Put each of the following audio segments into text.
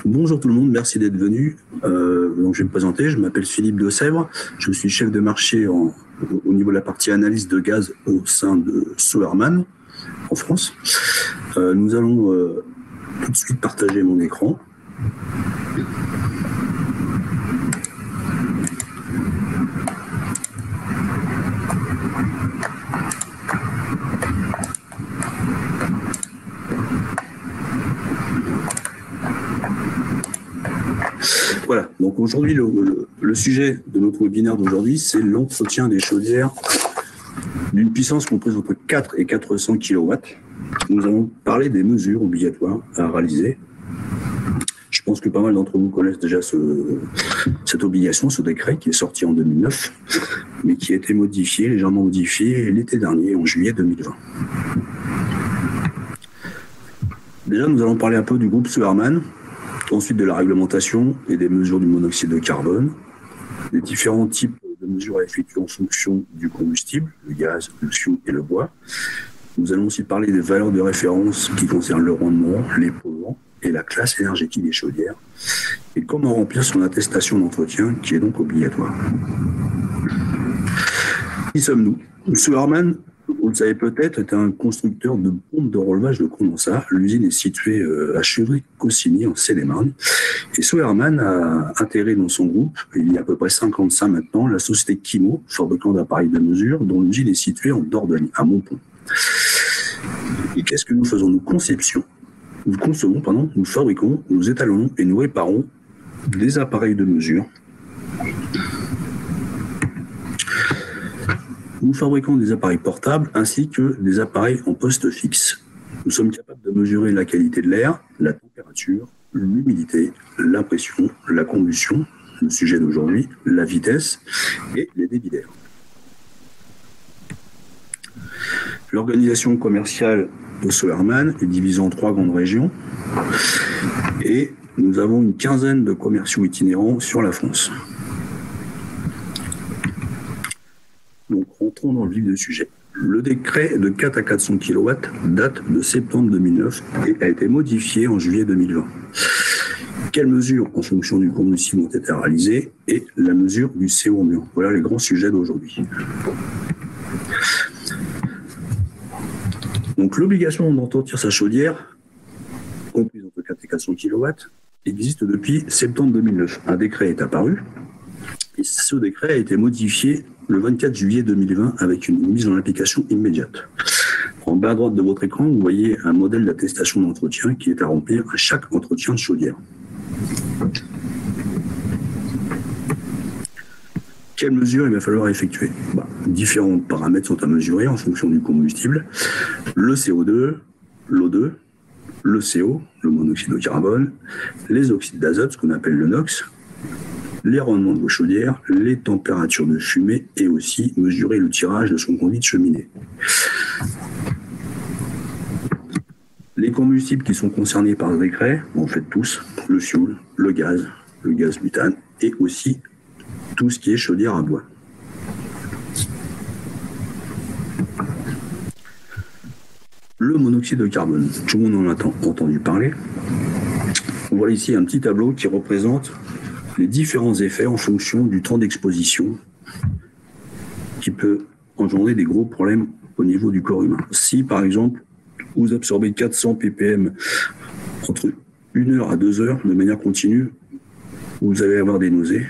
Bonjour tout le monde, merci d'être venu. Donc je vais me présenter, je m'appelle Philippe Dessèvres, je suis chef de marché au niveau de la partie analyse de gaz au sein de Sauermann en France. Nous allons tout de suite partager mon écran. Voilà, donc aujourd'hui, le sujet de notre webinaire d'aujourd'hui, c'est l'entretien des chaudières d'une puissance comprise entre 4 et 400 kW. Nous allons parler des mesures obligatoires à réaliser. Je pense que pas mal d'entre vous connaissent déjà cette obligation, ce décret qui est sorti en 2009, mais qui a été modifié, légèrement modifié l'été dernier, en juillet 2020. Déjà, nous allons parler un peu du groupe Sauermann, ensuite de la réglementation et des mesures du monoxyde de carbone, des différents types de mesures à effectuer en fonction du combustible, le gaz, le fioul et le bois. Nous allons aussi parler des valeurs de référence qui concernent le rendement, les polluants et la classe énergétique des chaudières, et comment remplir son attestation d'entretien qui est donc obligatoire. Qui sommes-nous? Sauermann, vous le savez peut-être, est un constructeur de pompes de relevage de condensat. L'usine est située à Chevry-Cossigny, en Seine-et-Marne. Et Sauermann a intégré dans son groupe, il y a à peu près 55 maintenant, la société Kimo, fabricant d'appareils de mesure, dont l'usine est située en Dordogne, à Montpont. Et qu'est-ce que nous faisons? Nous concevons, nous fabriquons, nous étalonnons et nous réparons des appareils de mesure. Nous fabriquons des appareils portables ainsi que des appareils en poste fixe. Nous sommes capables de mesurer la qualité de l'air, la température, l'humidité, la pression, la combustion, le sujet d'aujourd'hui, la vitesse et les débits d'air. L'organisation commerciale de Sauermann est divisée en 3 grandes régions et nous avons une quinzaine de commerciaux itinérants sur la France. Donc, rentrons dans le vif du sujet. Le décret de 4 à 400 kW date de septembre 2009 et a été modifié en juillet 2020. Quelles mesures en fonction du combustible ont été réalisées et la mesure du CO ambiant? Voilà les grands sujets d'aujourd'hui. Donc, l'obligation d'entretenir sa chaudière, comprise entre 4 et 400 kW, existe depuis septembre 2009. Un décret est apparu. Et ce décret a été modifié le 24 juillet 2020 avec une mise en application immédiate. En bas à droite de votre écran, vous voyez un modèle d'attestation d'entretien qui est à remplir à chaque entretien de chaudière. Quelles mesures il va falloir effectuer? Différents paramètres sont à mesurer en fonction du combustible. Le CO2, l'O2, le CO, le monoxyde de carbone, les oxydes d'azote, ce qu'on appelle le NOx, les rendements de vos chaudières, les températures de fumée et aussi mesurer le tirage de son conduit de cheminée. Les combustibles qui sont concernés par ce décret, en fait tous, le fioul, le gaz butane et aussi tout ce qui est chaudière à bois. Le monoxyde de carbone, tout le monde en a entendu parler. On voit ici un petit tableau qui représente les différents effets en fonction du temps d'exposition qui peut engendrer des gros problèmes au niveau du corps humain. Si, par exemple, vous absorbez 400 ppm entre 1 heure à 2 heures de manière continue, vous allez avoir des nausées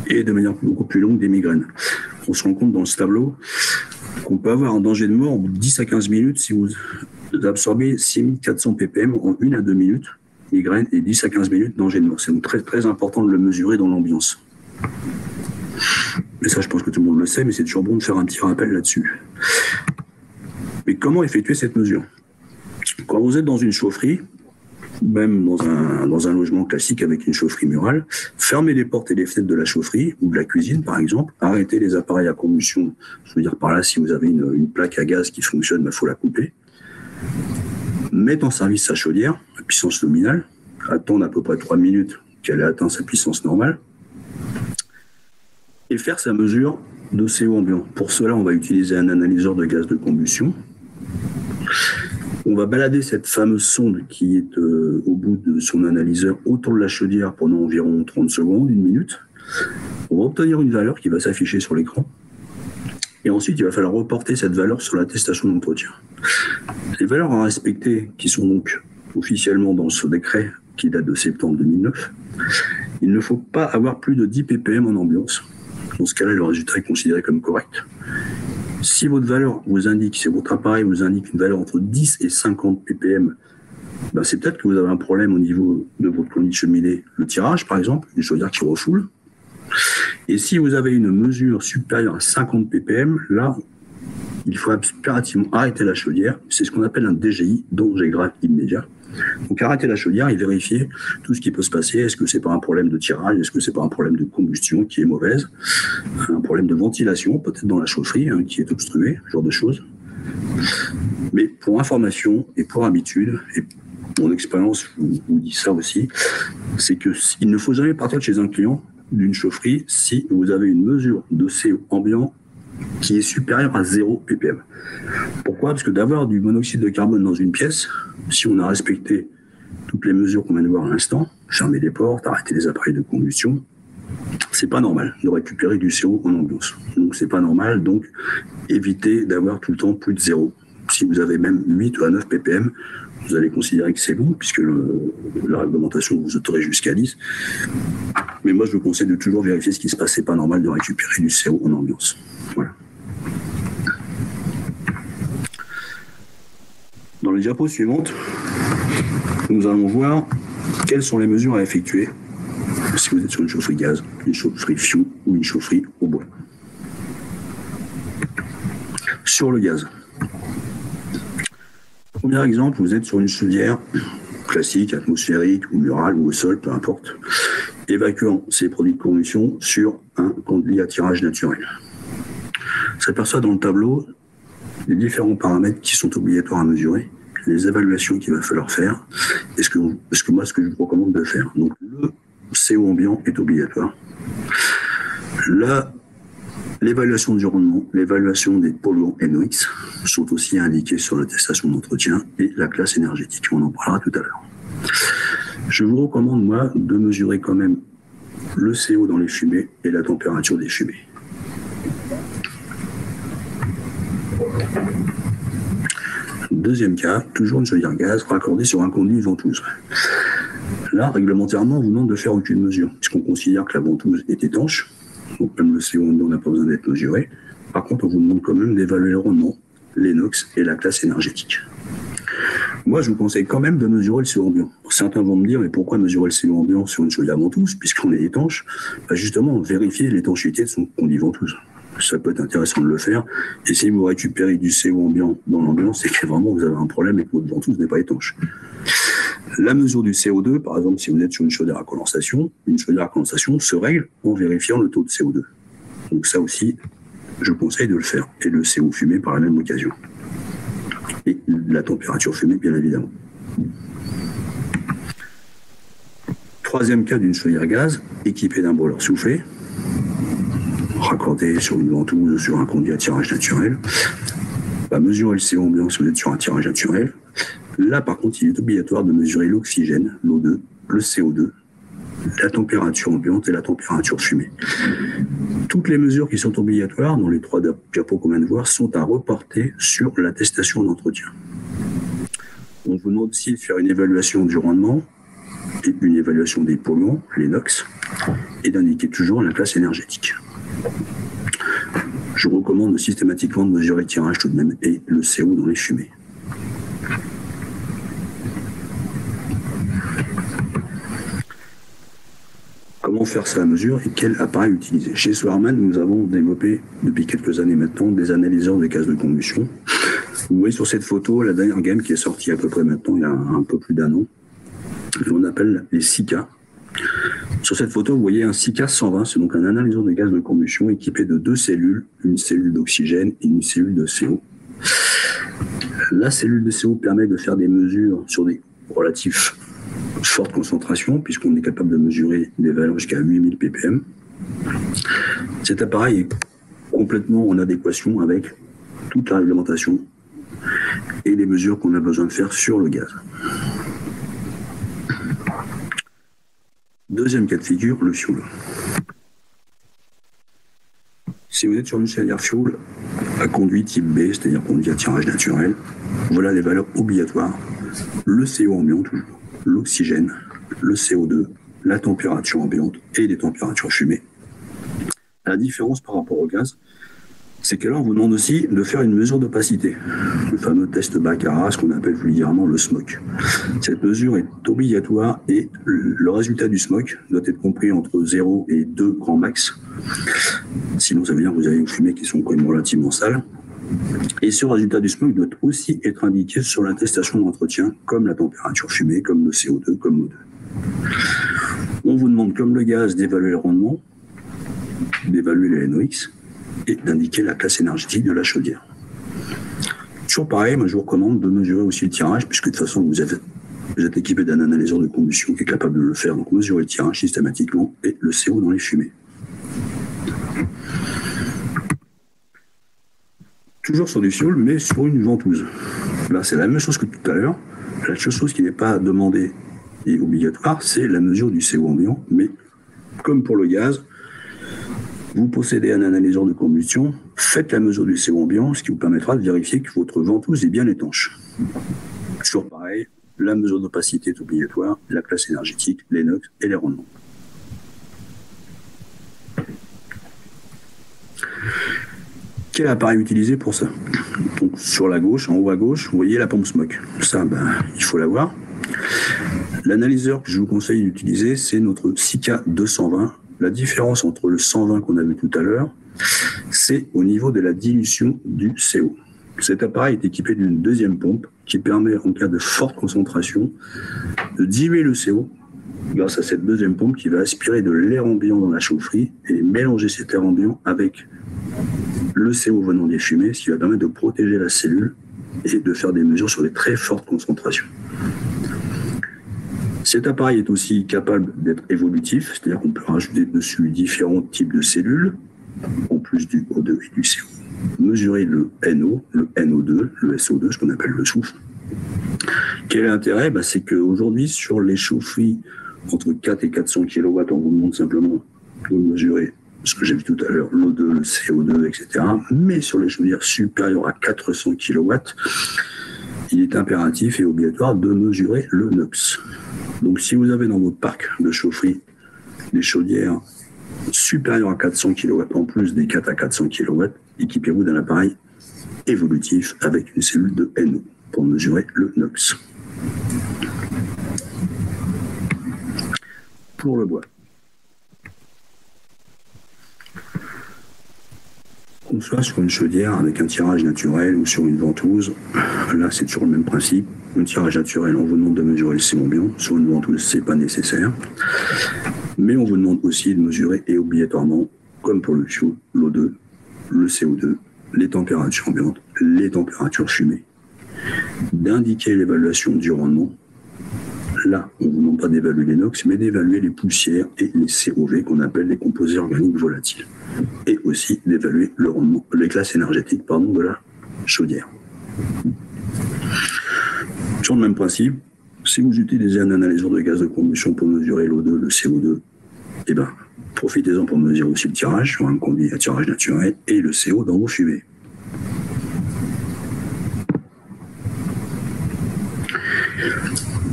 et de manière beaucoup plus longue des migraines. On se rend compte dans ce tableau qu'on peut avoir un danger de mort en 10 à 15 minutes si vous absorbez 6400 ppm en 1 à 2 minutes. Migraine et 10 à 15 minutes danger de mort. C'est donc très, très important de le mesurer dans l'ambiance. Mais ça, je pense que tout le monde le sait, mais c'est toujours bon de faire un petit rappel là-dessus. Mais comment effectuer cette mesure? Quand vous êtes dans une chaufferie, même dans un logement classique avec une chaufferie murale, fermez les portes et les fenêtres de la chaufferie ou de la cuisine, par exemple. Arrêtez les appareils à combustion. Je veux dire par là, si vous avez une plaque à gaz qui fonctionne, il faut la couper. Mettre en service sa chaudière, à puissance nominale, attendre à peu près 3 minutes qu'elle ait atteint sa puissance normale, et faire sa mesure de CO ambiant. Pour cela, on va utiliser un analyseur de gaz de combustion On va balader cette fameuse sonde qui est au bout de son analyseur autour de la chaudière pendant environ 30 secondes, 1 minute. On va obtenir une valeur qui va s'afficher sur l'écran. Et ensuite, il va falloir reporter cette valeur sur l'attestation d'entretien. Les valeurs à respecter, qui sont donc officiellement dans ce décret qui date de septembre 2009, il ne faut pas avoir plus de 10 ppm en ambiance. Dans ce cas-là, le résultat est considéré comme correct. Si votre valeur vous indique, si votre appareil vous indique une valeur entre 10 et 50 ppm, ben c'est peut-être que vous avez un problème au niveau de votre conduite de cheminée, le tirage par exemple, une chaudière qui refoule. Et si vous avez une mesure supérieure à 50 ppm, là, il faut impérativement arrêter la chaudière. C'est ce qu'on appelle un DGI, danger grave immédiat. Donc arrêter la chaudière et vérifier tout ce qui peut se passer. Est-ce que c'est pas un problème de tirage? Est-ce que c'est pas un problème de combustion qui est mauvaise? Un problème de ventilation, peut-être dans la chaufferie, qui est obstruée, ce genre de choses. Mais pour information et pour habitude, et mon expérience vous dit ça aussi, c'est qu'il ne faut jamais partir de chez un client d'une chaufferie si vous avez une mesure de CO ambiant qui est supérieure à 0 ppm. Pourquoi? Parce que d'avoir du monoxyde de carbone dans une pièce, si on a respecté toutes les mesures qu'on vient de voir à l'instant, fermer les portes, arrêter les appareils de combustion, c'est pas normal de récupérer du CO en ambiance. Donc c'est pas normal, donc évitez d'avoir tout le temps plus de 0. Si vous avez même 8 ou à 9 ppm, vous allez considérer que c'est bon, puisque la réglementation vous autorise jusqu'à 10. Mais moi, je vous conseille de toujours vérifier ce qui se passe. C'est pas normal de récupérer du CO en ambiance. Voilà. Dans les diapos suivantes, nous allons voir quelles sont les mesures à effectuer si vous êtes sur une chaufferie gaz, une chaufferie fioul ou une chaufferie au bois. Sur le gaz. Premier exemple, vous êtes sur une chaudière classique, atmosphérique ou murale ou au sol, peu importe, évacuant ces produits de combustion sur un conduit à tirage naturel. On s'aperçoit dans le tableau les différents paramètres qui sont obligatoires à mesurer, les évaluations qu'il va falloir faire, et ce que je vous recommande de faire. Donc le CO ambiant est obligatoire. L'évaluation du rendement, l'évaluation des polluants NOx sont aussi indiqués sur l'attestation d'entretien et la classe énergétique. On en parlera tout à l'heure. Je vous recommande, moi, de mesurer quand même le CO dans les fumées et la température des fumées. Deuxième cas, toujours une chaudière gaz raccordée sur un conduit ventouse. Là, réglementairement, on vous demande de faire aucune mesure, puisqu'on considère que la ventouse est étanche. Donc même le CO n'a pas besoin d'être mesuré. Par contre, on vous demande quand même d'évaluer le rendement, les NOx et la classe énergétique. Moi, je vous conseille quand même de mesurer le CO ambiant. Certains vont me dire, mais pourquoi mesurer le CO ambiant sur une chaudière ventouse, puisqu'on est étanche? Justement, vérifier l'étanchéité de son conduit ventouse. Ça peut être intéressant de le faire. Et si vous récupérez du CO ambiant dans l'ambiance, c'est que vraiment vous avez un problème et que votre ventouse n'est pas étanche. La mesure du CO2, par exemple, si vous êtes sur une chaudière à condensation, une chaudière à condensation se règle en vérifiant le taux de CO2. Donc ça aussi, je conseille de le faire. Et le CO fumé par la même occasion. Et la température fumée, bien évidemment. Troisième cas d'une chaudière gaz, équipée d'un brûleur soufflé, raccordé sur une ventouse ou sur un conduit à tirage naturel. Mesurer le CO ambiant si vous êtes sur un tirage naturel. Là, par contre, il est obligatoire de mesurer l'oxygène, l'O2, le CO2, la température ambiante et la température fumée. Toutes les mesures qui sont obligatoires, dans les 3 diapos qu'on vient de voir, sont à reporter sur l'attestation d'entretien. On vous demande aussi de faire une évaluation du rendement et une évaluation des polluants, les NOx, et d'indiquer toujours la classe énergétique. Je recommande systématiquement de mesurer le tirage tout de même et le CO dans les fumées. Comment faire ça à mesure et quel appareil utiliser? Chez Swarman, nous avons développé depuis quelques années maintenant des analyseurs de gaz de combustion. Vous voyez sur cette photo la dernière gamme qui est sortie à peu près maintenant, il y a un peu plus d'un an. On appelle les SICA. Sur cette photo, vous voyez un SICA 120, c'est donc un analyseur de gaz de combustion équipé de 2 cellules, une cellule d'oxygène et une cellule de CO. La cellule de CO permet de faire des mesures sur des relatifs fortes concentrations, puisqu'on est capable de mesurer des valeurs jusqu'à 8000 ppm. Cet appareil est complètement en adéquation avec toute la réglementation et les mesures qu'on a besoin de faire sur le gaz. Deuxième cas de figure, le fioul. Si vous êtes sur une chaudière fioul à conduit type B, c'est-à-dire conduit à tirage naturel, voilà les valeurs obligatoires. Le CO ambiant toujours, l'oxygène, le CO2, la température ambiante et les températures fumées. La différence par rapport au gaz, c'est que là, on vous demande aussi de faire une mesure d'opacité, le fameux test Baccarat, ce qu'on appelle vulgairement le SMOC. Cette mesure est obligatoire et le résultat du SMOC doit être compris entre 0 et 2 grands max. Sinon, ça veut dire que vous avez une fumée qui sont quand même relativement sales. Et ce résultat du SMOC doit aussi être indiqué sur l'attestation d'entretien, comme la température fumée, comme le CO2, comme l'O2. On vous demande, comme le gaz, d'évaluer le rendement, d'évaluer les NOx, et d'indiquer la classe énergétique de la chaudière. Toujours pareil, moi je vous recommande de mesurer aussi le tirage, puisque de toute façon vous êtes équipé d'un analyseur de combustion qui est capable de le faire, donc mesurez le tirage systématiquement et le CO dans les fumées. Toujours sur du fioul, mais sur une ventouse. Là c'est la même chose que tout à l'heure. La seule chose qui n'est pas demandée et obligatoire, c'est la mesure du CO ambiant, mais comme pour le gaz, vous possédez un analyseur de combustion, faites la mesure du CO ambiant, ce qui vous permettra de vérifier que votre ventouse est bien étanche. Toujours pareil, la mesure d'opacité est obligatoire, la classe énergétique, les NOx et les rendements. Quel appareil utiliser pour ça? Donc, sur la gauche, en haut à gauche, vous voyez la pompe SMOC. Ça, il faut l'avoir. L'analyseur que je vous conseille d'utiliser, c'est notre Sika 220. La différence entre le 120 qu'on a vu tout à l'heure, c'est au niveau de la dilution du CO. Cet appareil est équipé d'une deuxième pompe qui permet, en cas de forte concentration, de diluer le CO grâce à cette deuxième pompe qui va aspirer de l'air ambiant dans la chaufferie et mélanger cet air ambiant avec le CO venant des fumées, ce qui va permettre de protéger la cellule et de faire des mesures sur des très fortes concentrations. Cet appareil est aussi capable d'être évolutif, c'est-à-dire qu'on peut rajouter dessus différents types de cellules, en plus du O2 et du CO. Mesurer le NO, le NO2, le SO2, ce qu'on appelle le soufre. Quel est l'intérêt? C'est qu'aujourd'hui, sur les chaufferies entre 4 et 400 kW, on vous demande simplement de mesurer ce que j'ai vu tout à l'heure, l'O2, le CO2, etc. Mais sur les chaudières supérieures à 400 kW, il est impératif et obligatoire de mesurer le NOx. Donc si vous avez dans votre parc de chaufferie des chaudières supérieures à 400 kW, en plus des 4 à 400 kW, équipez-vous d'un appareil évolutif avec une cellule de NO pour mesurer le NOx. Pour le bois. Qu'on soit sur une chaudière avec un tirage naturel ou sur une ventouse, là c'est toujours le même principe. Un tirage naturel, on vous demande de mesurer le CO ambiant. Sur une ventouse, ce n'est pas nécessaire. Mais on vous demande aussi de mesurer, et obligatoirement, comme pour le fioul, l'O2, le CO2, les températures ambiantes, les températures fumées, d'indiquer l'évaluation du rendement. Là, on ne vous demande pas d'évaluer les NOx, mais d'évaluer les poussières et les COV qu'on appelle les composés organiques volatiles. Et aussi d'évaluer le rendement, les classes énergétiques de la chaudière. Sur le même principe, si vous utilisez un analyseur de gaz de combustion pour mesurer l'O2, le CO2, profitez-en pour mesurer aussi le tirage sur un conduit à tirage naturel et le CO dans vos fumées.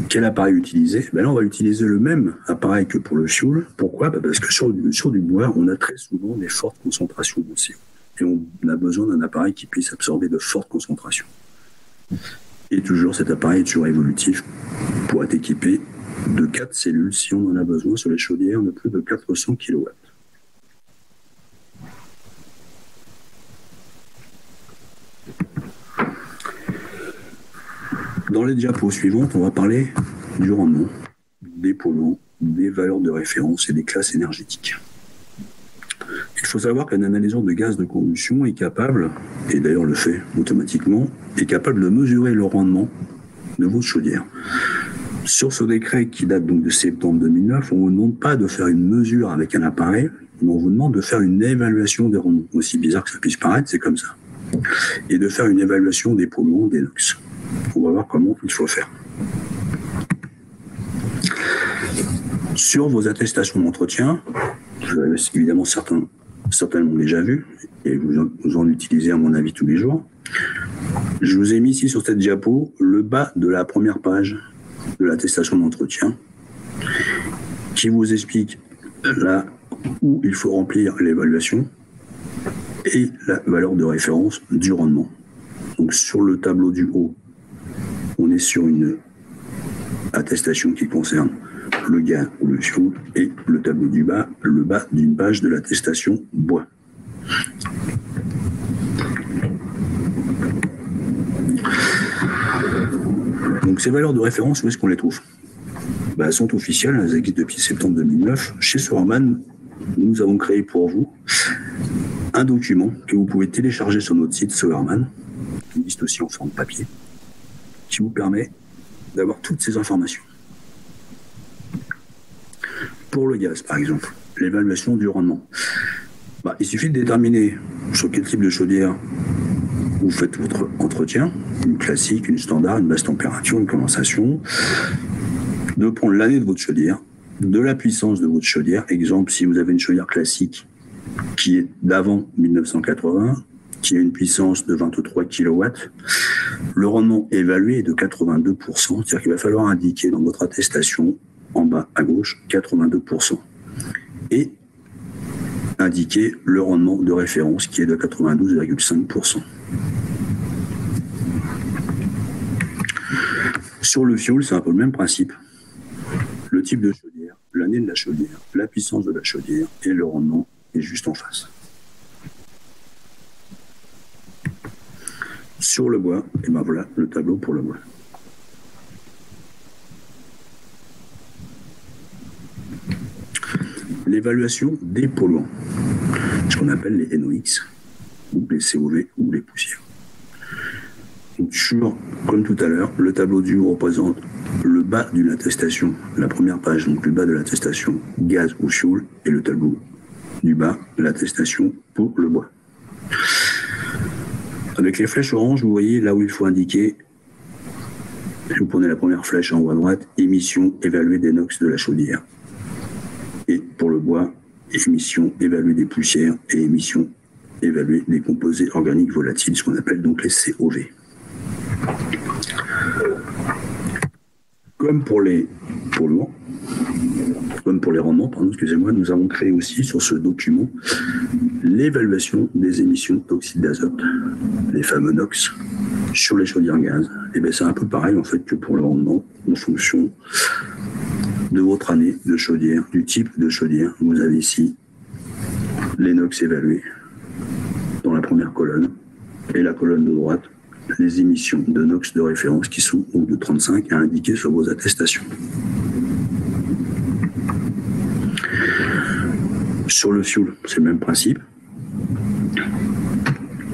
Quel appareil utiliser? Là, on va utiliser le même appareil que pour le fioul. Pourquoi? Parce que sur du bois, on a très souvent des fortes concentrations de CO. Et on a besoin d'un appareil qui puisse absorber de fortes concentrations. Et toujours, cet appareil est toujours évolutif pour être équipé de 4 cellules si on en a besoin sur les chaudières de plus de 400 kW. Dans les diapos suivantes, on va parler du rendement, des polluants, des valeurs de référence et des classes énergétiques. Il faut savoir qu'un analyseur de gaz de combustion est capable, et d'ailleurs le fait automatiquement, est capable de mesurer le rendement de votre chaudière. Sur ce décret qui date donc de septembre 2009, on ne vous demande pas de faire une mesure avec un appareil, mais on vous demande de faire une évaluation des rendements. Aussi bizarre que ça puisse paraître, c'est comme ça. Et de faire une évaluation des polluants, des NOx. On va voir comment il faut faire. Sur vos attestations d'entretien, vous avez évidemment certainement déjà vu, et vous en utilisez à mon avis tous les jours. Je vous ai mis ici sur cette diapo le bas de la première page de l'attestation d'entretien qui vous explique là où il faut remplir l'évaluation et la valeur de référence du rendement. Donc sur le tableau du haut, on est sur une attestation qui concerne le gaz ou le fioul, et le tableau du bas, le bas d'une page de l'attestation bois. Donc ces valeurs de référence, où est-ce qu'on les trouve? Elles sont officielles, elles existent depuis septembre 2009. Chez Sowerman, nous avons créé pour vous un document que vous pouvez télécharger sur notre site Sowerman, qui existe aussi en forme papier, qui vous permet d'avoir toutes ces informations. Pour le gaz, par exemple, l'évaluation du rendement. Il suffit de déterminer sur quel type de chaudière vous faites votre entretien, une classique, une standard, une basse température, une condensation, de prendre l'année de votre chaudière, de la puissance de votre chaudière. Exemple, si vous avez une chaudière classique qui est d'avant 1980, qui a une puissance de 23 kW, le rendement évalué est de 82%, c'est-à-dire qu'il va falloir indiquer dans votre attestation, en bas à gauche, 82%. Et indiquer le rendement de référence qui est de 92,5%. Sur le fioul, c'est un peu le même principe. Le type de chaudière, l'année de la chaudière, la puissance de la chaudière et le rendement est juste en face. Sur le bois, et voilà le tableau pour le bois. L'évaluation des polluants, ce qu'on appelle les NOx, ou les COV, ou les poussières. Donc, comme tout à l'heure, le tableau du haut représente le bas d'une attestation, la première page, donc le bas de l'attestation gaz ou fioul, et le tableau du bas, l'attestation pour le bois. Avec les flèches orange, vous voyez là où il faut indiquer, si vous prenez la première flèche en haut à droite, émissions évaluées des NOx de la chaudière. Et pour le bois, émissions évaluées des poussières et émissions évaluées des composés organiques volatiles, ce qu'on appelle donc les COV. Comme pour les polluants, comme pour les rendements, nous avons créé aussi sur ce document l'évaluation des émissions d'oxyde d'azote, les fameux NOx, sur les chaudières gaz. Et bien c'est un peu pareil en fait que pour le rendement, en fonction de votre année de chaudière, du type de chaudière. Vous avez ici les NOx évalués dans la première colonne, et la colonne de droite, les émissions de NOx de référence qui sont donc de 35 à indiquer sur vos attestations. Sur le fioul, c'est le même principe.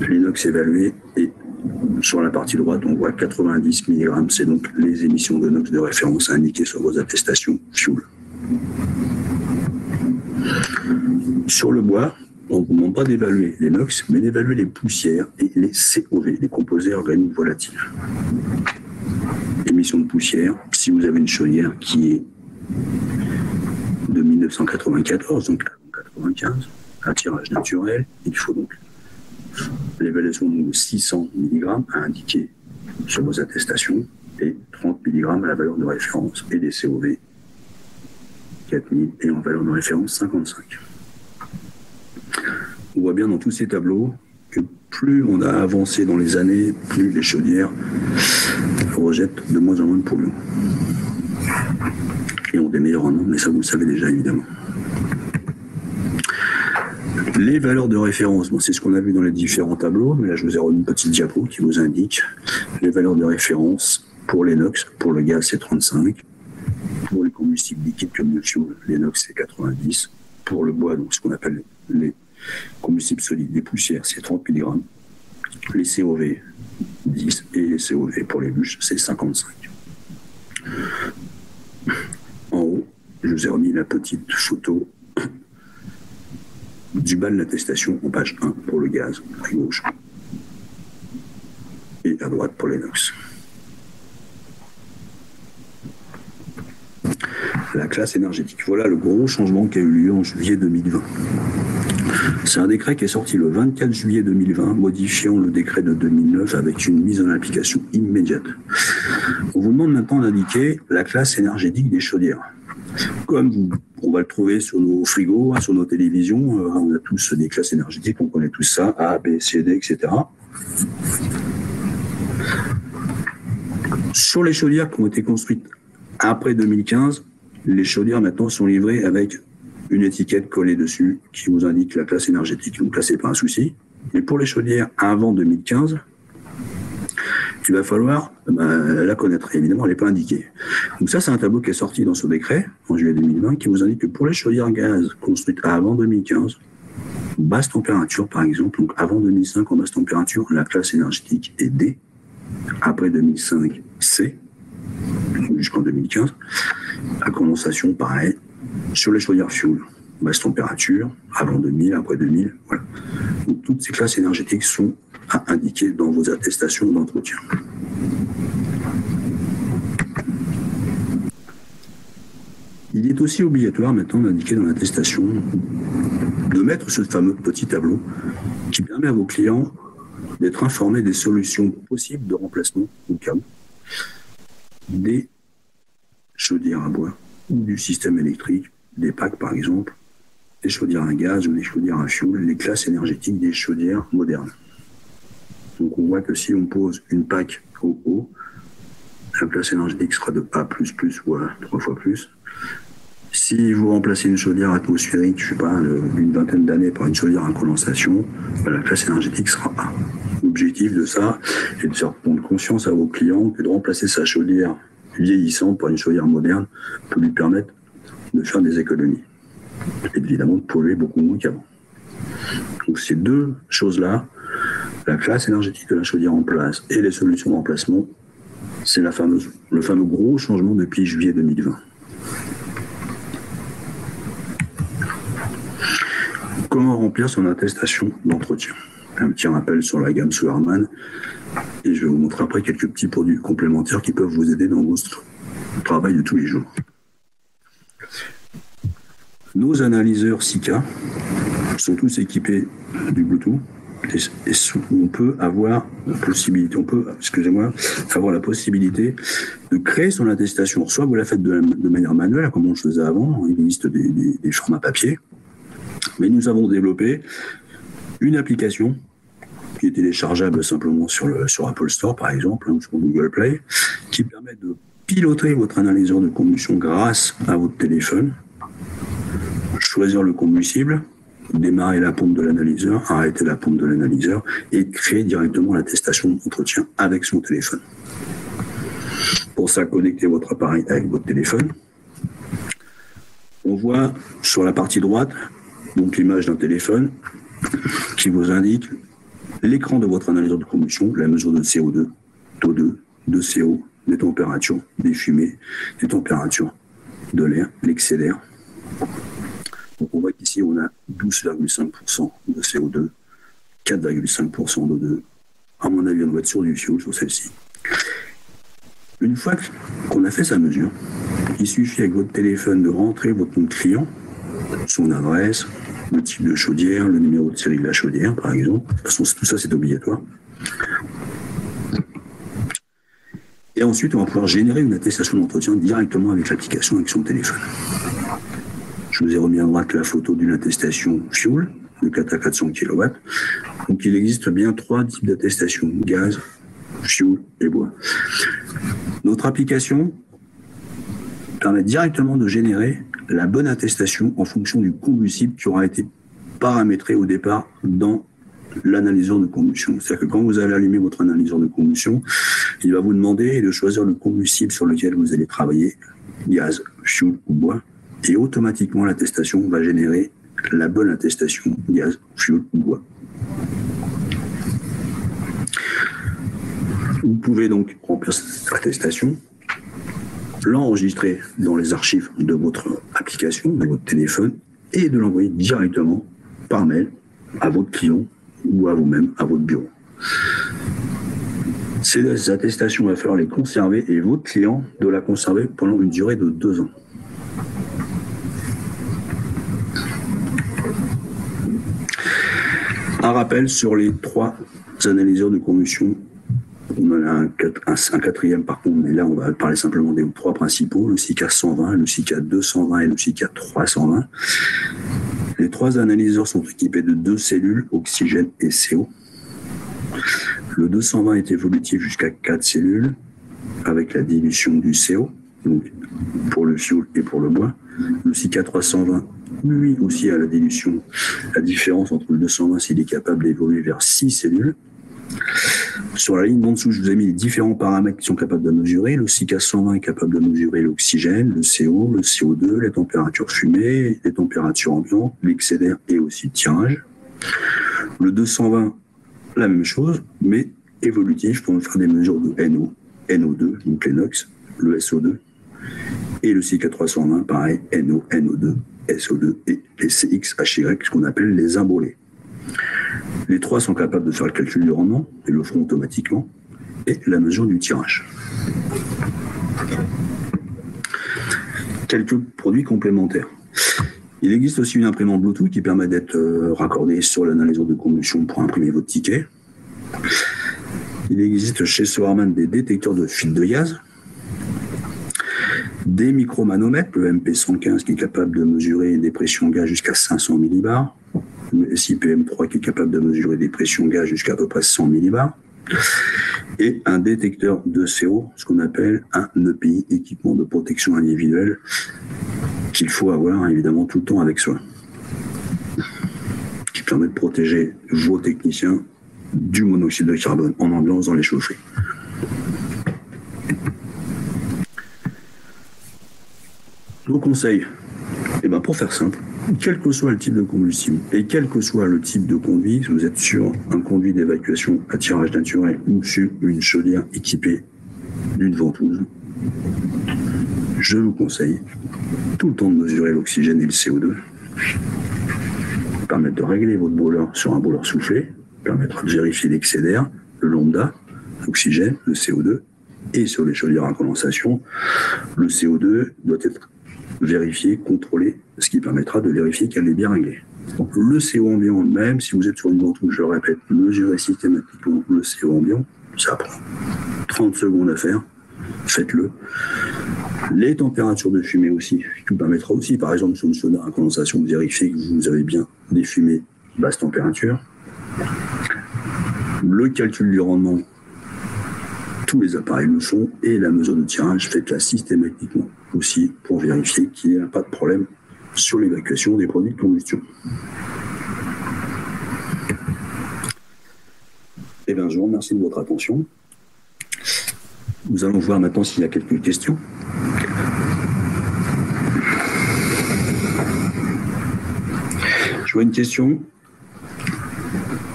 Les NOx évalués, et sur la partie droite, on voit 90 mg, c'est donc les émissions de NOx de référence indiquées sur vos attestations fioul. Sur le bois, on ne vous demande pas d'évaluer les NOx, mais d'évaluer les poussières et les COV, les composés organiques volatiles. Émissions de poussière, si vous avez une chaudière qui est de 1994, donc 1995, un tirage naturel, il faut donc l'évaluation de 600 mg à indiquer sur vos attestations et 30 mg à la valeur de référence, et des COV 4000 et en valeur de référence 55. On voit bien dans tous ces tableaux que plus on a avancé dans les années, plus les chaudières rejettent de moins en moins de polluants. Et ont des meilleurs rendements, mais ça vous le savez déjà évidemment. Les valeurs de référence, c'est ce qu'on a vu dans les différents tableaux, mais là je vous ai remis une petite diapo qui vous indique les valeurs de référence pour les NOx, pour le gaz c'est 35, pour les combustibles liquides comme le fioul, les NOx c'est 90, pour le bois, donc ce qu'on appelle les combustibles solides, les poussières c'est 30 mg, les COV 10 et les COV pour les bûches c'est 55. En haut, je vous ai remis la petite photo du bas de l'attestation en page 1 pour le gaz, à gauche, et à droite pour les NOx. la classe énergétique. Voilà le gros changement qui a eu lieu en juillet 2020. C'est un décret qui est sorti le 24 juillet 2020, modifiant le décret de 2009 avec une mise en application immédiate. On vous demande maintenant d'indiquer la classe énergétique des chaudières. Comme on va le trouver sur nos frigos, sur nos télévisions, on a tous des classes énergétiques, on connaît tout ça, A, B, C, D, etc. Sur les chaudières qui ont été construites après 2015, les chaudières maintenant sont livrées avec une étiquette collée dessus qui vous indique la classe énergétique. Donc là, c'est pas un souci. Mais pour les chaudières avant 2015, il va falloir la connaître. Évidemment, elle n'est pas indiquée. Donc ça, c'est un tableau qui est sorti dans ce décret, en juillet 2020, qui vous indique que pour les chaudières gaz construites avant 2015, basse température par exemple, donc avant 2005 en basse température, la classe énergétique est D. Après 2005, C. Jusqu'en 2015. La condensation, pareil. Sur les chaudières fuel, basse température, avant 2000, après 2000, voilà. Donc toutes ces classes énergétiques sont à indiquer dans vos attestations d'entretien. Il est aussi obligatoire maintenant d'indiquer dans l'attestation, de mettre ce fameux petit tableau qui permet à vos clients d'être informés des solutions possibles de remplacement au cas où des chaudières à bois ou du système électrique, des packs par exemple, des chaudières à gaz ou des chaudières à fioul, les classes énergétiques des chaudières modernes. Donc on voit que si on pose une PAC au haut, la classe énergétique sera de A++, voire 3 fois plus. Si vous remplacez une chaudière atmosphérique, je sais pas, une vingtaine d'années par une chaudière à condensation, la classe énergétique sera A. L'objectif de ça est de faire prendre conscience à vos clients que de remplacer sa chaudière vieillissante par une chaudière moderne peut lui permettre de faire des économies. Et évidemment de polluer beaucoup moins qu'avant. Donc ces deux choses-là, la classe énergétique de la chaudière en place et les solutions de remplacement, c'est le fameux gros changement depuis juillet 2020. Comment remplir son attestation d'entretien? Un petit rappel sur la gamme Solarman, et je vais vous montrer après quelques petits produits complémentaires qui peuvent vous aider dans votre travail de tous les jours. Nos analyseurs Sika sont tous équipés du Bluetooth et on peut avoir la possibilité, avoir la possibilité de créer son attestation. Soit vous la faites de manière manuelle, comme on le faisait avant, il existe des formats papier, mais nous avons développé une application qui est téléchargeable simplement sur Apple Store, par exemple, ou sur Google Play, qui permet de piloter votre analyseur de combustion grâce à votre téléphone, choisir le combustible, démarrer la pompe de l'analyseur, arrêter la pompe de l'analyseur et créer directement l'attestation d'entretien avec son téléphone. Pour ça, connectez votre appareil avec votre téléphone. On voit sur la partie droite donc l'image d'un téléphone qui vous indique l'écran de votre analyseur de combustion, la mesure de CO2, d'O2, de CO, des températures, des fumées, des températures de l'air, l'excès d'air. Donc on voit qu'ici on a 12,5% de CO2, 4,5% d'O2. À mon avis, on doit être sur du fioul sur celle-ci. Une fois qu'on a fait sa mesure, il suffit avec votre téléphone de rentrer votre nom de client, son adresse, le type de chaudière, le numéro de série de la chaudière, par exemple. De toute façon, tout ça, c'est obligatoire. Et ensuite, on va pouvoir générer une attestation d'entretien directement avec l'application, avec son téléphone. Je vous ai remis à droite la photo d'une attestation fuel de 4 à 400 kW. Donc, il existe bien 3 types d'attestations, gaz, fuel et bois. Notre application permet directement de générer la bonne attestation en fonction du combustible qui aura été paramétré au départ dans l'analyseur de combustion. C'est-à-dire que quand vous allez allumer votre analyseur de combustion, il va vous demander de choisir le combustible sur lequel vous allez travailler, gaz, fuel ou bois, et automatiquement l'attestation va générer la bonne attestation, gaz, fuel ou bois. Vous pouvez donc remplir cette attestation, l'enregistrer dans les archives de votre application, de votre téléphone, et de l'envoyer directement par mail à votre client ou à vous-même, à votre bureau. Ces attestations, il va falloir les conserver et votre client doit la conserver pendant une durée de 2 ans. Un rappel sur les 3 analyseurs de combustion. On en a un 4e par contre, mais là on va parler simplement des 3 principaux, le SICA 120, le SICA 220 et le SICA 320. Les 3 analyseurs sont équipés de 2 cellules, oxygène et CO. Le 220 est évolutif jusqu'à 4 cellules, avec la dilution du CO, donc pour le fioul et pour le bois. Le SICA 320, lui aussi a la dilution. La différence entre le 220, c'est qu'il est capable d'évoluer vers 6 cellules. Sur la ligne d'en dessous, je vous ai mis les différents paramètres qui sont capables de mesurer. Le SICA 120 est capable de mesurer l'oxygène, le CO, le CO2, les températures fumées, les températures ambiantes, l'excédère et aussi le tirage. Le 220, la même chose, mais évolutif pour faire des mesures de NO, NO2, donc les NOx, le SO2. Et le SICA 320, pareil, NO, NO2, SO2 et les CX, HY, ce qu'on appelle les imbolés. Les 3 sont capables de faire le calcul du rendement, et le feront automatiquement, et la mesure du tirage. Quelques produits complémentaires. Il existe aussi une imprimante Bluetooth qui permet d'être raccordée sur l'analyseur de combustion pour imprimer votre ticket. Il existe chez Soarman des détecteurs de fuite de gaz, des micromanomètres, le MP115 qui est capable de mesurer des pressions gaz jusqu'à 500 millibars, le SIPM3 qui est capable de mesurer des pressions gaz jusqu'à peu près 100 millibars, et un détecteur de CO, ce qu'on appelle un EPI, équipement de protection individuelle, qu'il faut avoir évidemment tout le temps avec soi, qui permet de protéger vos techniciens du monoxyde de carbone en ambiance dans les chaufferies. Nos conseils, pour faire simple, quel que soit le type de combustible et quel que soit le type de conduit, si vous êtes sur un conduit d'évacuation à tirage naturel ou sur une chaudière équipée d'une ventouse, je vous conseille tout le temps de mesurer l'oxygène et le CO2, permettre de régler votre brûler sur un brûleur soufflé, permettra de vérifier l'excédère, le lambda, l'oxygène, le CO2, et sur les chaudières à condensation, le CO2 doit être vérifié, contrôlé, ce qui permettra de vérifier qu'elle est bien réglée. Donc, le CO ambiant, même si vous êtes sur une ventouse, je le répète, mesurez systématiquement le CO ambiant, ça prend 30 secondes à faire, faites-le. Les températures de fumée aussi, qui vous permettra aussi, par exemple, sur une chaudière à condensation, de vérifier que vous avez bien des fumées basse température. Le calcul du rendement, tous les appareils le font, et la mesure de tirage, faites-la systématiquement aussi pour vérifier qu'il n'y a pas de problème sur l'évacuation des produits de combustion. Eh bien, je vous remercie de votre attention. Nous allons voir maintenant s'il y a quelques questions. Je vois une question.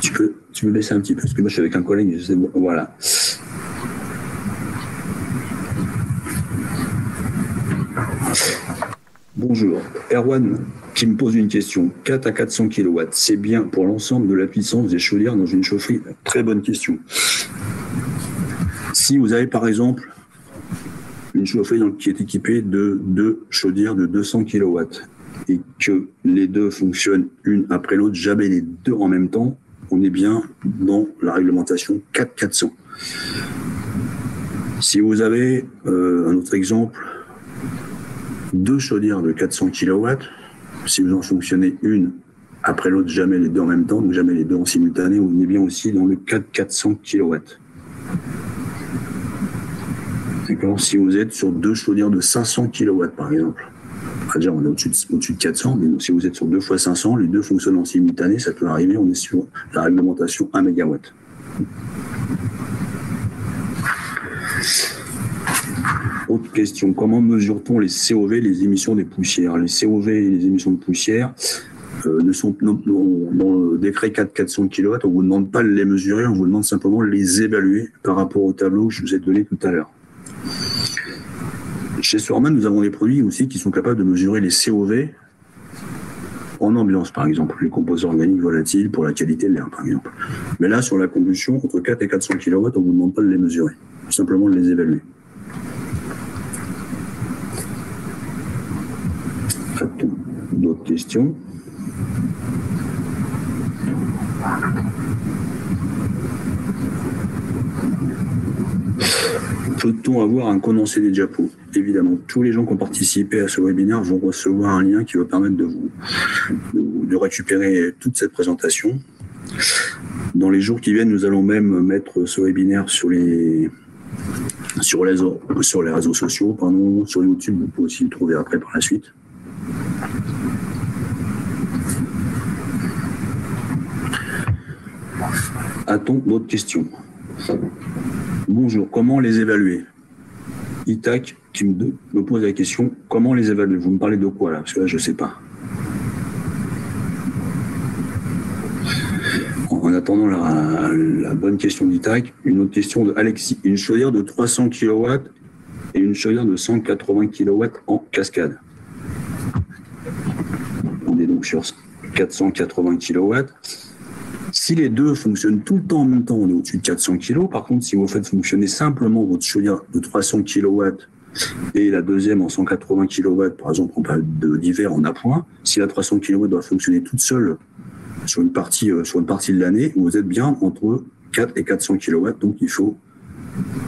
Tu peux baisser un petit peu, parce que moi je suis avec un collègue, je sais, voilà. Bonjour, Erwan qui me pose une question. 4 à 400 kW, c'est bien pour l'ensemble de la puissance des chaudières dans une chaufferie? Très bonne question. Si vous avez par exemple une chaufferie qui est équipée de 2 chaudières de 200 kW et que les deux fonctionnent une après l'autre, jamais les deux en même temps, on est bien dans la réglementation 4-400. Si vous avez un autre exemple, 2 chaudières de 400 kW, si vous en fonctionnez une après l'autre, jamais les deux en même temps, donc jamais les deux en simultané, on est bien aussi dans le 4-400 kW. D'accord. Si vous êtes sur 2 chaudières de 500 kW par exemple, c'est-à-dire on est au-dessus de 400, mais si vous êtes sur 2 fois 500, les deux fonctionnent en simultané, ça peut arriver, on est sur la réglementation 1 MW. Autre question, comment mesure-t-on les COV, les émissions des poussières? Les COV et les émissions de poussière ne sont dans le décret 4-400 kW, on ne vous demande pas de les mesurer, on vous demande simplement de les évaluer par rapport au tableau que je vous ai donné tout à l'heure. Chez Soarman, nous avons des produits aussi qui sont capables de mesurer les COV en ambiance, par exemple, les composés organiques volatiles pour la qualité de l'air, par exemple. Mais là, sur la combustion, entre 4 et 400 kW, on ne vous demande pas de les mesurer, simplement de les évaluer. D'autres questions? Peut-on avoir un condensé des diapos? Évidemment, tous les gens qui ont participé à ce webinaire vont recevoir un lien qui va permettre de récupérer toute cette présentation. Dans les jours qui viennent, nous allons même mettre ce webinaire sur les réseaux sociaux, pardon, sur YouTube. Vous pouvez aussi le trouver après par la suite. A-t-on d'autres questions? Bonjour, comment les évaluer? Itac qui me pose la question, comment les évaluer? Vous me parlez de quoi là? Parce que là, je ne sais pas. En attendant la bonne question d'Itac, une autre question de Alexis. Une chaudière de 300 kW et une chaudière de 180 kW en cascade. On est donc sur 480 kW. Si les deux fonctionnent tout le temps en même temps, on est au-dessus de 400 kg. Par contre, si vous faites fonctionner simplement votre chaudière de 300 kW et la deuxième en 180 kW, par exemple, on parle d'hiver en appoint, si la 300 kW doit fonctionner toute seule sur une partie de l'année, vous êtes bien entre 4 et 400 kW, donc il faut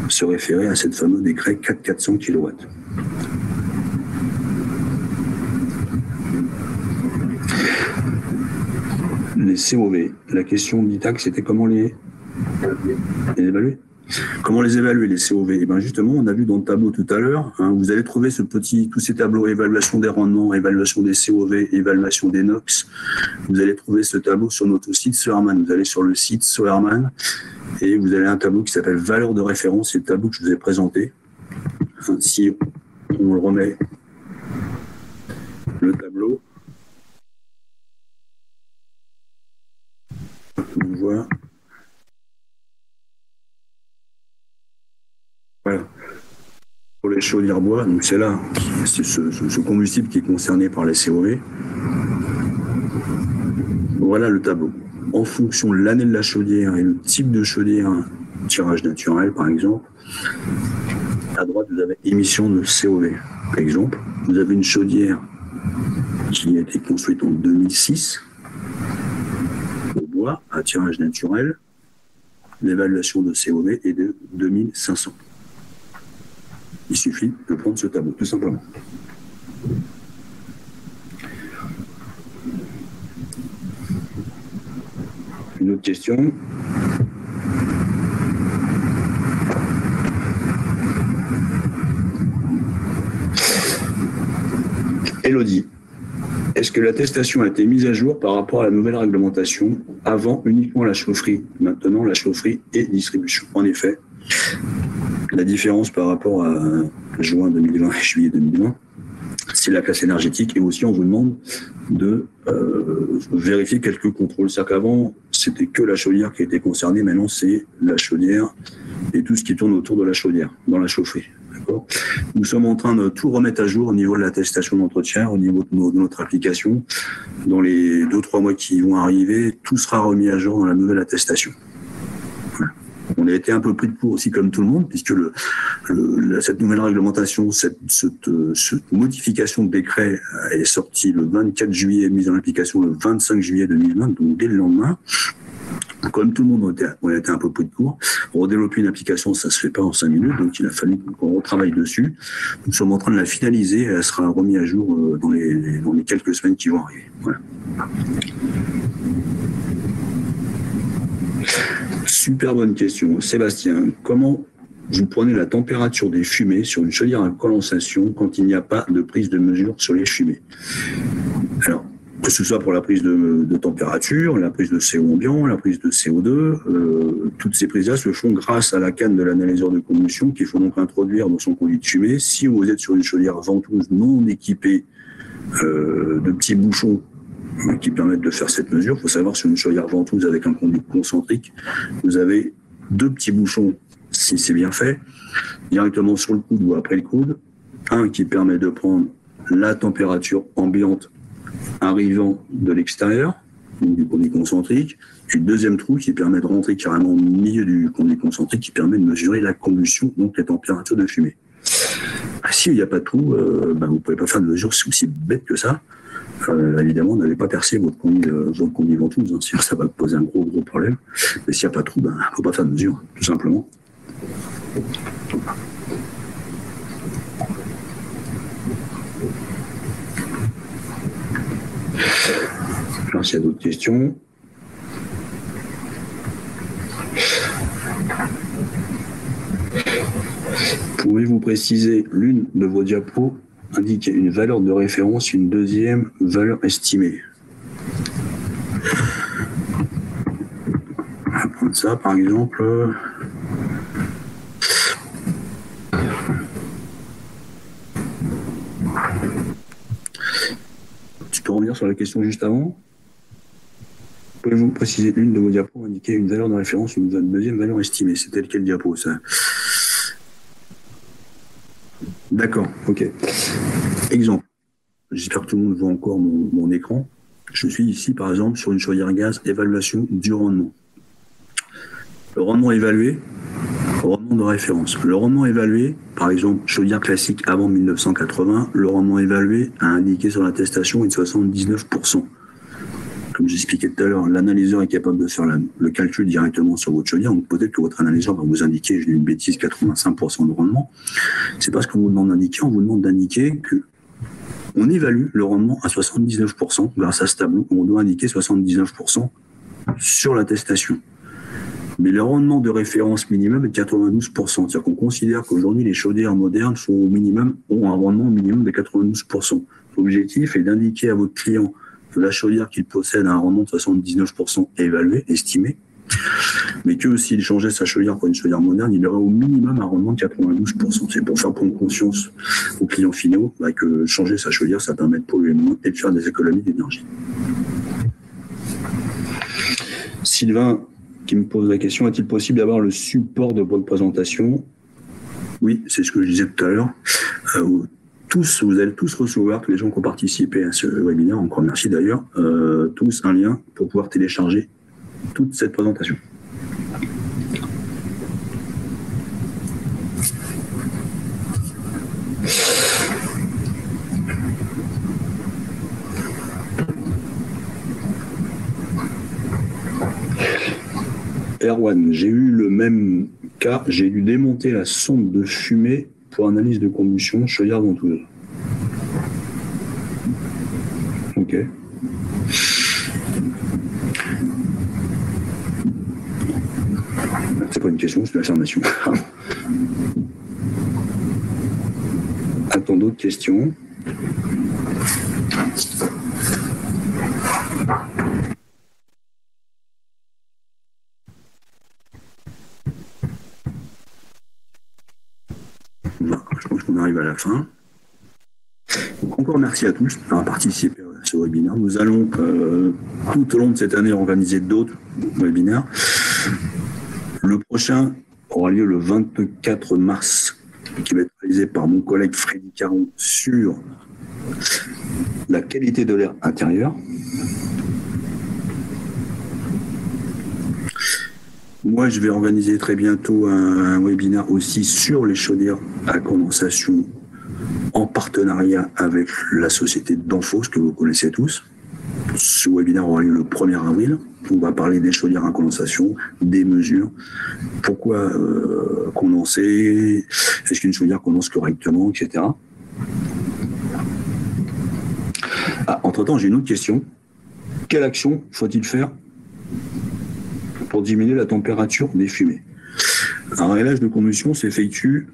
se référer à cette fameuse décret 4-400 kW. Les COV, la question d'Itac, c'était comment les évaluer? Comment les évaluer, les COV? Et bien justement, on a vu dans le tableau tout à l'heure, vous allez trouver tous ces tableaux, évaluation des rendements, évaluation des COV, évaluation des NOx. Vous allez trouver ce tableau sur notre site Solarman. Vous allez sur le site Solarman et vous avez un tableau qui s'appelle valeur de référence. C'est le tableau que je vous ai présenté. Si on le remet, le tableau, on voit. Voilà. Pour les chaudières bois, donc c'est là, c'est ce combustible qui est concerné par les COV. Voilà le tableau. En fonction de l'année de la chaudière et le type de chaudière, tirage naturel par exemple, à droite vous avez émission de COV. Par exemple, vous avez une chaudière qui a été construite en 2006 au bois à tirage naturel. L'évaluation de COV est de 2500. Il suffit de prendre ce tableau, tout simplement. Une autre question. Élodie, est-ce que l'attestation a été mise à jour par rapport à la nouvelle réglementation? Avant, uniquement la chaufferie. Maintenant, la chaufferie et distribution. En effet, la différence par rapport à juin 2020 et juillet 2020, c'est la classe énergétique. Et aussi, on vous demande de vérifier quelques contrôles. C'est-à-dire qu'avant, c'était que la chaudière qui était concernée. Maintenant, c'est la chaudière et tout ce qui tourne autour de la chaudière, dans la chaufferie. Nous sommes en train de tout remettre à jour au niveau de l'attestation d'entretien, au niveau de notre application. Dans les 2-3 mois qui vont arriver, tout sera remis à jour dans la nouvelle attestation. Voilà. On a été un peu pris de court aussi comme tout le monde, puisque cette nouvelle réglementation, cette modification de décret est sortie le 24 juillet, mise en application le 25 juillet 2020, donc dès le lendemain. Comme tout le monde, on a été un peu pris de court. Redévelopper une application, ça ne se fait pas en 5 minutes, donc il a fallu qu'on retravaille dessus. Nous sommes en train de la finaliser et elle sera remise à jour dans les quelques semaines qui vont arriver. Voilà. Super bonne question. Sébastien, comment vous prenez la température des fumées sur une chaudière à condensation quand il n'y a pas de prise de mesure sur les fumées? Alors, que ce soit pour la prise de température, la prise de CO ambiant, la prise de CO2, toutes ces prises-là se font grâce à la canne de l'analyseur de combustion qu'il faut donc introduire dans son conduit de fumée. Si vous êtes sur une chaudière ventouse non équipée de petits bouchons qui permettent de faire cette mesure, il faut savoir sur une chaudière ventouse avec un conduit concentrique, vous avez 2 petits bouchons, si c'est bien fait, directement sur le coude ou après le coude, un qui permet de prendre la température ambiante arrivant de l'extérieur, du conduit concentrique, et le deuxième trou qui permet de rentrer carrément au milieu du conduit concentrique, qui permet de mesurer la combustion, donc les températures de fumée. S'il n'y a pas de trou, vous ne pouvez pas faire de mesure, c'est aussi bête que ça. évidemment, on n'allez pas percer votre conduit ventouse, hein, sinon ça va poser un gros problème. Mais s'il n'y a pas de trou, il ne faut pas faire de mesure, tout simplement. Alors, s'il y a d'autres questions. Pouvez-vous préciser l'une de vos diapos indiquer une valeur de référence, une deuxième valeur estimée? On va prendre ça par exemple. Tu peux revenir sur la question juste avant? Pouvez-vous préciser l'une de vos diapos indiquer une valeur de référence, une deuxième valeur estimée? C'était lequel diapo ça? D'accord, ok. Exemple. J'espère que tout le monde voit encore mon écran. Je suis ici, par exemple, sur une chaudière gaz, évaluation du rendement. Le rendement évalué, rendement de référence. Le rendement évalué, par exemple, chaudière classique avant 1980, le rendement évalué a indiqué sur l'attestation est de 79%. Comme j'expliquais tout à l'heure, l'analyseur est capable de faire le calcul directement sur votre chaudière. Donc peut-être que votre analyseur va vous indiquer, je dis une bêtise, 85% de rendement. C'est pas ce qu'on vous demande d'indiquer. On vous demande d'indiquer que on évalue le rendement à 79% grâce à ce tableau. On doit indiquer 79% sur l'attestation. Mais le rendement de référence minimum est de 92%. C'est-à-dire qu'on considère qu'aujourd'hui, les chaudières modernes sont au minimum, ont un rendement minimum de 92%. L'objectif est d'indiquer à votre client que la chaudière qu'il possède a un rendement de 79% évalué, estimé, mais que s'il changeait sa chaudière pour une chaudière moderne, il aurait au minimum un rendement de 92%. C'est pour faire prendre conscience aux clients finaux que changer sa chaudière, ça permet de polluer moins et de faire des économies d'énergie. Sylvain, qui me pose la question, est-il possible d'avoir le support de votre présentation? Oui, c'est ce que je disais tout à l'heure. Vous allez tous recevoir, tous les gens qui ont participé à ce webinaire, encore merci d'ailleurs, tous un lien pour pouvoir télécharger toute cette présentation. Erwan, j'ai eu le même cas, j'ai dû démonter la sonde de fumée pour analyse de combustion, chaudière ventouse. Ok. C'est pas une question, c'est une affirmation. A-t-on d'autres questions? Je pense qu'on arrive à la fin. Donc, encore merci à tous d'avoir participé à ce webinaire. Nous allons tout au long de cette année organiser d'autres webinaires. Le prochain aura lieu le 24 mars, qui va être réalisé par mon collègue Freddy Caron sur la qualité de l'air intérieur. Moi, je vais organiser très bientôt un webinaire aussi sur les chaudières à condensation en partenariat avec la société Danfoss, que vous connaissez tous. Ce webinaire aura lieu le 1er avril. On va parler des chaudières à condensation, des mesures, pourquoi condenser, est-ce qu'une chaudière condense correctement, etc. Entre-temps, j'ai une autre question. Quelle action faut-il faire pour diminuer la température des fumées? Un réglage de combustion s'effectue,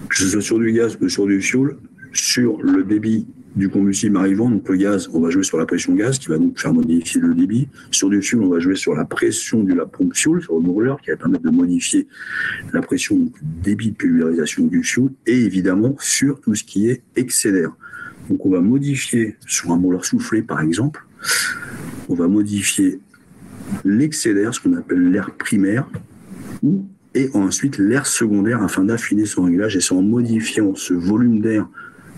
que ce soit sur du gaz ou sur du fioul, sur le débit du combustible arrivant. Donc le gaz, on va jouer sur la pression gaz qui va donc faire modifier le débit. Sur du fioul, on va jouer sur la pression de la pompe fioul, sur le brûleur, qui va permettre de modifier la pression, donc le débit de pulvérisation du fioul, et évidemment sur tout ce qui est excès d'air. Donc on va modifier sur un brûleur soufflé par exemple, on va modifier l'excès d'air, ce qu'on appelle l'air primaire, et ensuite l'air secondaire afin d'affiner son réglage, et c'est en modifiant ce volume d'air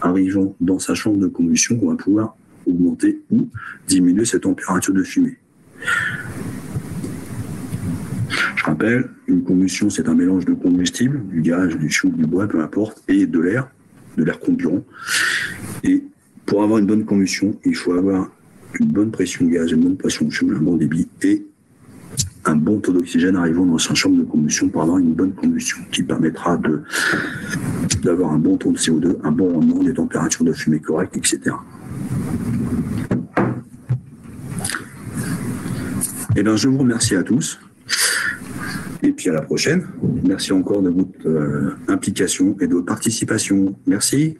arrivant dans sa chambre de combustion qu'on va pouvoir augmenter ou diminuer cette température de fumée. Je rappelle, une combustion, c'est un mélange de combustible, du gaz, du fioul, du bois, peu importe, et de l'air comburant. Et pour avoir une bonne combustion, il faut avoir une bonne pression de gaz, une bonne pression de fumée, un bon débit et un bon taux d'oxygène arrivant dans sa chambre de combustion pour avoir une bonne combustion qui permettra d'avoir un bon taux de CO2, un bon rendement, des températures de fumée correctes, etc. Eh bien, je vous remercie à tous. Et puis à la prochaine. Merci encore de votre implication et de votre participation. Merci.